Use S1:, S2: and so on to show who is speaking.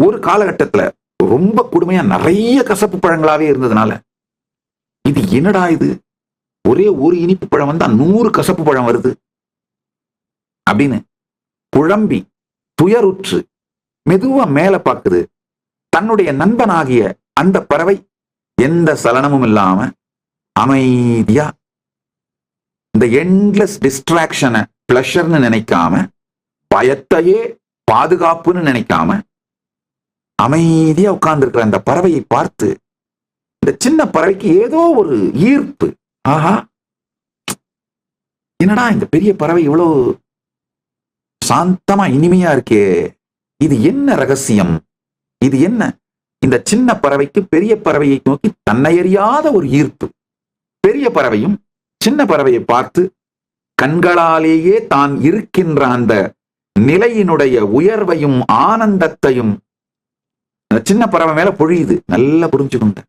S1: ஒரு காலகட்டத்துல ரொம்ப கொடுமையா நிறைய கசப்பு பழங்களாவே இருந்ததுனால இது என்னடா இது, ஒரே ஒரு இனிப்பு பழம் வந்தா 100 கசப்பு பழம் வருது அப்படின்னு குழம்பி துயருற்று மெதுவா மேல பார்க்குது. தன்னுடைய நண்பனாகிய அந்த பறவை எந்த சலனமும் இல்லாம அமைதியா இந்த எண்ட்லெஸ் டிஸ்ட்ராக்ஷனை பிளஷர்னு நினைக்காம, பயத்தையே பாதுகாப்புன்னு நினைக்காம அமைதியா உட்கார்ந்து இருக்கிற அந்த பறவையை பார்த்து இந்த சின்ன பறவைக்கு ஏதோ ஒரு ஈர்ப்பு. ஆஹா, என்னடா இந்த பெரிய பறவை இவ்வளவு சாந்தமா இனிமையா இருக்கே, இது என்ன ரகசியம், இது என்ன? இந்த சின்ன பறவைக்கு பெரிய பறவையை நோக்கி தன்னை அறியாத ஒரு ஈர்ப்பு. பெரிய பறவையும் சின்ன பறவையை பார்த்து கண்களாலேயே தான் இருக்கின்ற அந்த நிலையினுடைய உயர்வையும் ஆனந்தத்தையும் சின்ன பறவை மேல பொழியுது. நல்லா புரிஞ்சுக்கொண்ட